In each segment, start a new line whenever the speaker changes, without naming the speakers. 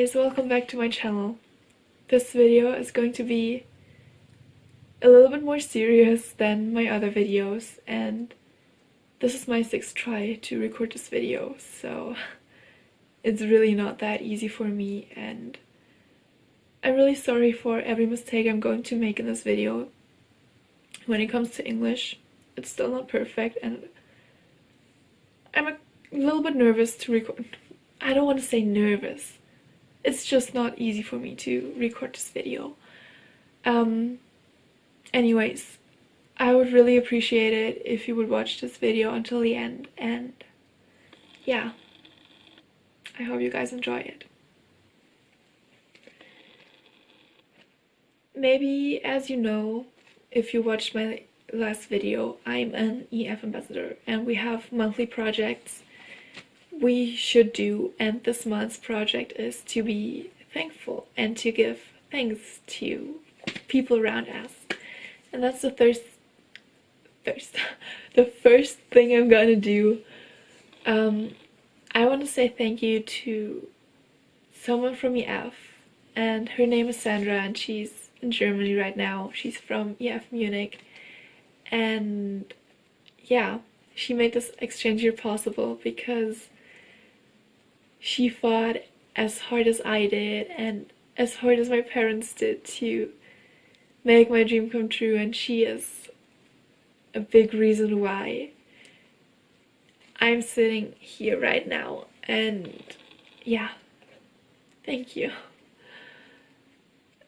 guys, welcome back to my channel. This video is going to be a little bit more serious than my other videos, and this is my 6th try to record this video, so it's really not that easy for me, and I'm really sorry for every mistake I'm going to make in this video. When it comes to English, it's still not perfect, and I'm a little bit nervous to record. I don't want to say nervous. It's just not easy for me to record this video. Anyways, I would really appreciate it if you would watch this video until the end, and yeah, I hope you guys enjoy it. Maybe, as you know, if you watched my last video, I'm an EF ambassador and we have monthly projects we should do, and this month's project is to be thankful and to give thanks to people around us. And that's the first thing I'm gonna do. I want to say thank you to someone from EF, and her name is Sandra, and she's in Germany right now. She's from EF Munich, and yeah, she made this exchange year possible because she fought as hard as I did and as hard as my parents did to make my dream come true, and she is a big reason why I'm sitting here right now. And yeah, thank you.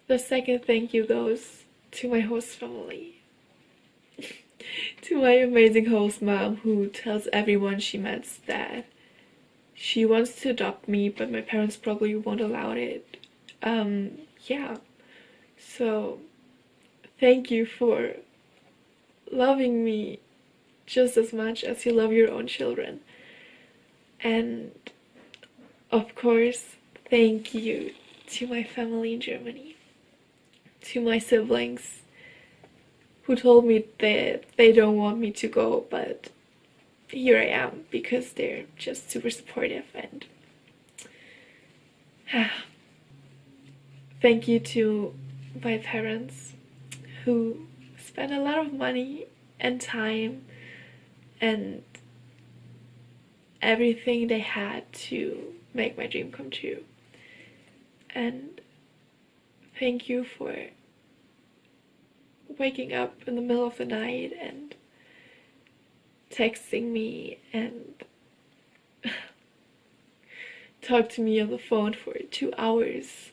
The second thank you goes to my host family. To my amazing host mom, who tells everyone she met that she wants to adopt me, but my parents probably won't allow it. Yeah, so thank you for loving me just as much as you love your own children. And of course, thank you to my family in Germany, to my siblings who told me that they don't want me to go, but here I am because they're just super supportive. And thank you to my parents who spent a lot of money and time and everything they had to make my dream come true. And thank you for waking up in the middle of the night and texting me and talk to me on the phone for 2 hours.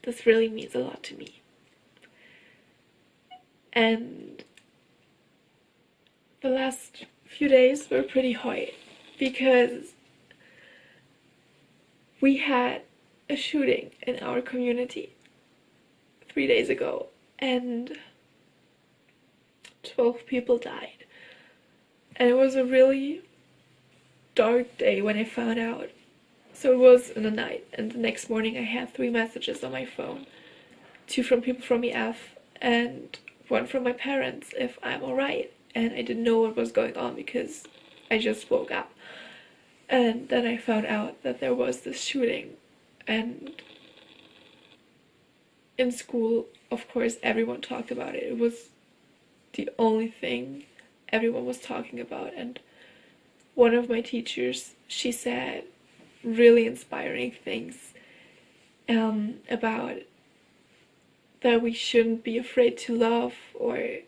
This really means a lot to me. And the last few days were pretty hard because we had a shooting in our community 3 days ago, and 12 people died. And it was a really dark day when I found out. So it was in the night, and the next morning I had 3 messages on my phone. 2 from people from EF and 1 from my parents if I'm alright. And I didn't know what was going on because I just woke up. And then I found out that there was this shooting, and in school, of course, everyone talked about it. It was the only thing everyone was talking about, and one of my teachers, she said really inspiring things about that we shouldn't be afraid to love or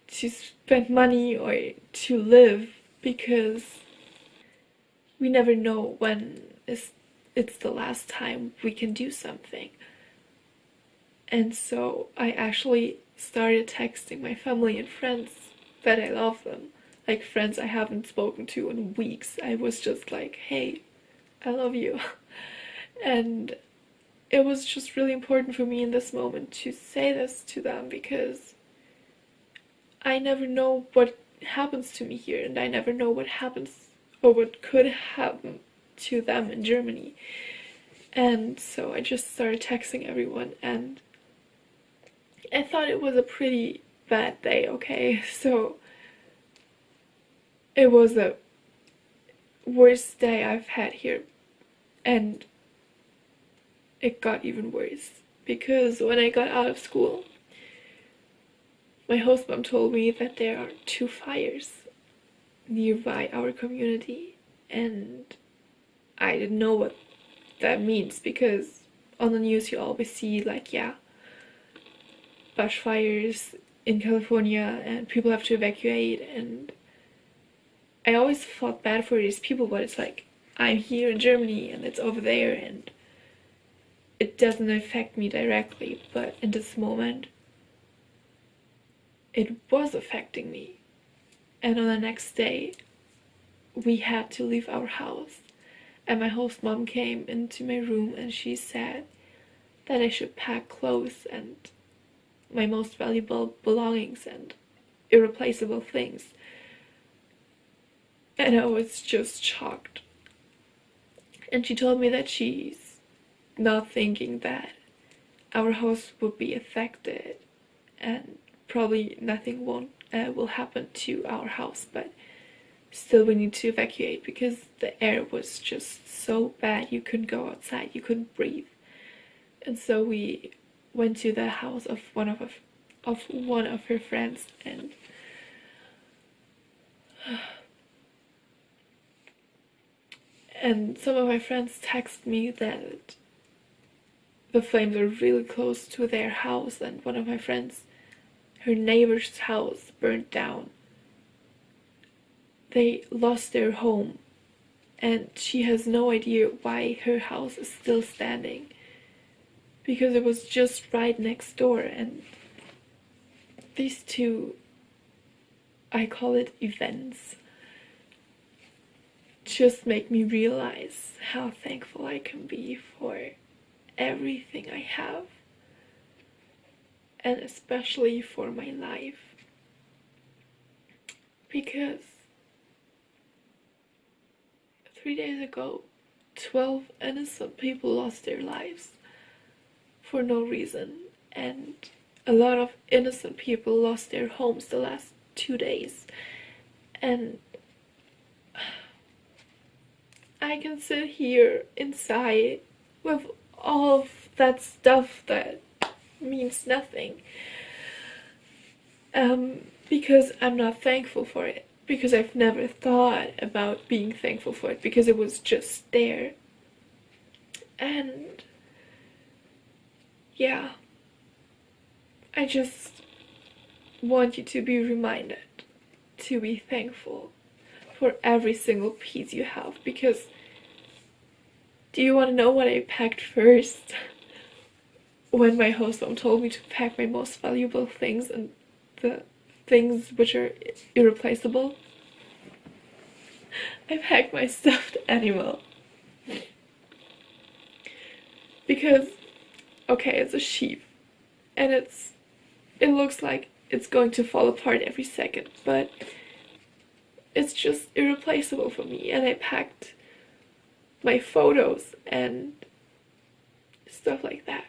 to spend money or to live, because we never know when it's the last time we can do something. And so I actually started texting my family and friends that I love them, like friends I haven't spoken to in weeks. I was just like, hey, I love you. And it was just really important for me in this moment to say this to them, because I never know what happens to me here, and I never know what happens or what could happen to them in Germany. And so I just started texting everyone, and I thought it was a pretty bad day, okay? So it was the worst day I've had here And it got even worse, because when I got out of school, my host mom told me that there are 2 fires nearby our community, and I didn't know what that means, because on the news you always see like, yeah, bush fires in California and people have to evacuate, and I always felt bad for these people, but it's like, I'm here in Germany and it's over there and it doesn't affect me directly, but in this moment it was affecting me. And on the next day we had to leave our house, and my host mom came into my room and she said that I should pack clothes and my most valuable belongings and irreplaceable things. And I was just shocked. And she told me that she's not thinking that our house would be affected and probably nothing will happen to our house, but still we need to evacuate because the air was just so bad. You couldn't go outside, you couldn't breathe. And so we went to the house of one of her friends, and some of my friends texted me that the flames are really close to their house, and one of my friends, her neighbor's house burned down. They lost their home, and she has no idea why her house is still standing, because it was just right next door. And these 2, I call it events, just make me realize how thankful I can be for everything I have, and especially for my life, because 3 days ago 12 innocent people lost their lives for no reason, and a lot of innocent people lost their homes the last 2 days. And I can sit here inside with all of that stuff that means nothing, because I'm not thankful for it, because I've never thought about being thankful for it, because it was just there. And yeah, I just want you to be reminded to be thankful for every single piece you have, because do you want to know what I packed first? When my host mom told me to pack my most valuable things and the things which are irreplaceable, I packed my stuffed animal. Because, okay, it's a sheep, and it looks like it's going to fall apart every second, but it's just irreplaceable for me. And I packed my photos and stuff like that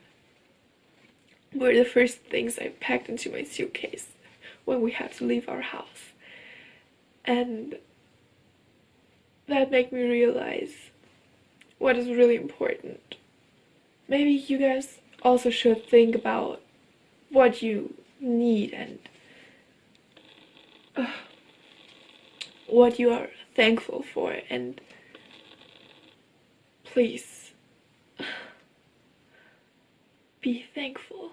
were the first things I packed into my suitcase when we had to leave our house. And that made me realize what is really important. Maybe you guys also should think about what you need and what you are thankful for, and please be thankful.